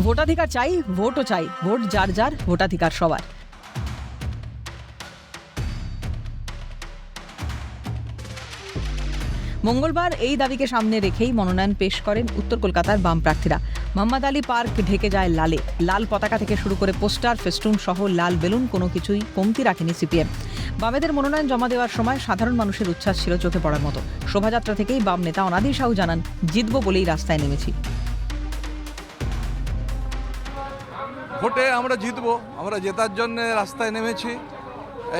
ভোটাধিকার চাই, ভোটও চাই, ভোট যার যার, ভোটাধিকার সবার। মঙ্গলবার এই দাবিকে সামনে রেখেই মনোনয়ন পেশ করেন উত্তর কলকাতার বাম প্রার্থীরা। মোহাম্মদ আলী পার্ক ঢেকে যায় লালে। লাল পতাকা থেকে শুরু করে পোস্টার, ফেস্টুন সহ লাল বেলুন কোনো কিছুই কমতি রাখেনি সিপিএম। বামেদের মনোনয়ন জমা দেওয়ার সময় সাধারণ মানুষের উচ্ছ্বাস ছিল চোখে পড়ার মতো। শোভাযাত্রা থেকেই বাম নেতা অনাদি সাহু জানান, জিতব বলেই রাস্তায় নেমেছি। ভোটে আমরা জিতবো, আমরা জেতার জন্য রাস্তায় নেমেছি।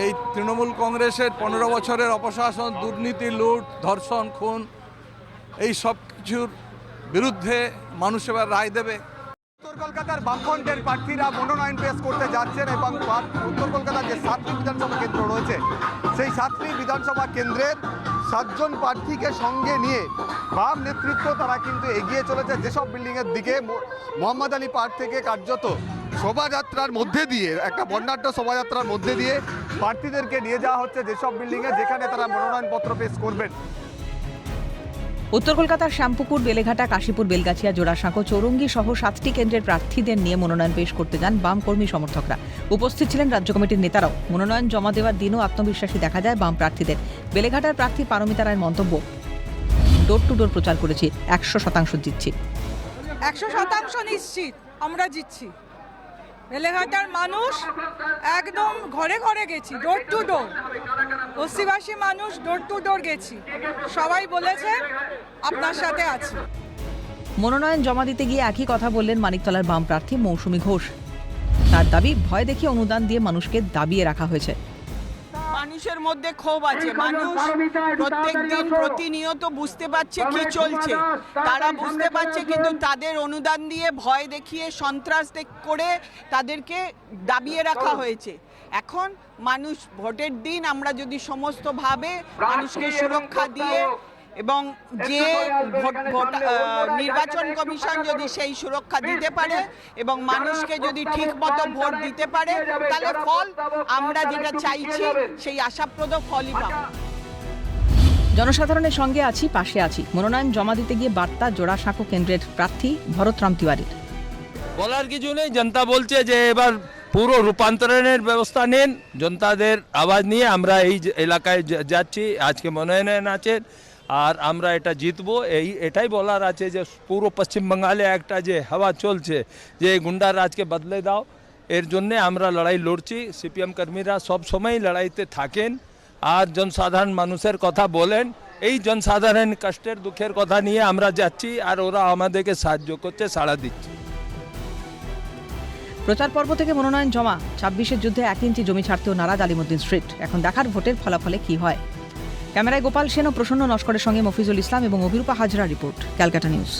এই তৃণমূল কংগ্রেসের 15 বছরের অপশাসন, দুর্নীতি, লুট, ধর্ষণ, খুন, এই সব কিছুর বিরুদ্ধে মানুষ এবার রায় দেবে। উত্তর কলকাতার বামফ্রন্টের প্রার্থীরা মনোনয়ন পেশ করতে যাচ্ছেন এবং উত্তর কলকাতার যে 7টি বিধানসভা কেন্দ্র রয়েছে সেই 7টি বিধানসভা কেন্দ্রের 7 জন প্রার্থীকে সঙ্গে নিয়ে বাম নেতৃত্ব তারা কিন্তু এগিয়ে চলেছে যেসব বিল্ডিংয়ের দিকে। মোহাম্মদ আলী পার্ক থেকে কার্যত শোভাযাত্রার মধ্যে দিয়ে, একটা বর্ণাঢ্য শোভাযাত্রার মধ্যে দিয়ে প্রার্থীদেরকে নিয়ে যাওয়া হচ্ছে যেসব বিল্ডিংয়ে, যেখানে তারা মনোনয়নপত্র পেশ করবেন। উত্তর কলকাতার শ্যামপুকুর, বেলেঘাটা, কাশীপুর, বেলগাছিয়া, জোড়াসাঁকো, চৌরঙ্গী সহ 7টি কেন্দ্রের প্রার্থীদের নিয়ে মনোনয়ন পেশ করতে যান বাম কর্মী সমর্থকরা। উপস্থিত ছিলেন রাজ্য কমিটির নেতারাও। মনোনয়ন জমা দেওয়ার দিনও আত্মবিশ্বাসী দেখা যায় বাম প্রার্থীদের। বেলেঘাটার প্রার্থী পারমিতা রায়ের মন্তব্য, ডোর টু ডোর প্রচার করেছি, 100% জিতছি। 100% নিশ্চিত আমরা জিতছি। বেলেঘাটার মানুষ একদম ঘরে ঘরে গেছি, ডোর টু ডোর। বস্তিবাসী মানুষ ডোর টু ডোর গেছি, সবাই বলেছে আপনার সাথে আছি। মনোনয়ন জমা দিতে গিয়ে একই কথা বললেন মানিকতলার বাম প্রার্থী মৌসুমী ঘোষ। তার দাবি, ভয় দেখিয়ে অনুদান দিয়ে মানুষকে দাবিয়ে রাখা হয়েছে। মানুষের মধ্যে ক্ষোভ আছে। মানুষ প্রত্যেকদিন প্রতিনিয়ত বুঝতে পারছে কি চলছে, তারা বুঝতে পারছে, কিন্তু তাদের অনুদান দিয়ে ভয় দেখিয়ে সন্ত্রাস করে তাদেরকে দাবিয়ে রাখা হয়েছে। এখন মানুষ ভোটের দিন আমরা যদি সমস্তভাবে মানুষকে সুরক্ষা দিয়ে এবং যে নির্বাচন কমিশন যদি সেই সুরক্ষা দিতে পারে এবং মানুষকে যদি ঠিক মতো ভোট দিতে পারে, তাহলে ফল আমরা যেটা চাইছি সেই আশাপ্রদ ফলই পাবো। জনসাধারণের সঙ্গে আছি, পাশে আছি। মনোনয়ন জমা দিতে গিয়ে বার্তা জোড়াসাঁকো কেন্দ্রের প্রার্থী ভরতরাম তিওয়ারির। বলার কিছু নেই, জনতা বলছে যে এবার পুরো রূপান্তরণের ব্যবস্থা নেন। জনতাদের আওয়াজ নিয়ে আমরা এই এলাকায় যাচ্ছি। আজকে মনোনয়ন আছে আর আমরা এটা জিতবো, এটাই বলার আছে যে পুরো পশ্চিম বাংলায় একটা যে হাওয়া চলছে যে গুন্ডা রাজকে বদলে দাও, এর জন্যে আমরা লড়াই লড়ছি। সিপিএম কর্মীরা সব সময় লড়াইতে থাকেন আর জনসাধারণ মানুষের কথা বলেন। এই জনসাধারণ কষ্টের দুঃখের কথা নিয়ে আমরা যাচ্ছি আর ওরা আমাদেরকে সাহায্য করছে, সাড়া দিচ্ছে। প্রচার পর্ব থেকে মনোনয়ন জমা, 26-এর যুদ্ধে 1 ইঞ্চি জমি ছাড়তেও নারাজ আলিমুদ্দিন স্ট্রিট। এখন দেখার ভোটের ফলাফলে কি হয়। ক্যামেরায় গোপাল সেন ও প্রসন্ন নস্করের সঙ্গে মফিজুল ইসলাম এবং অভিরূপা হাজরা রিপোর্ট, ক্যালকাটা নিউজ।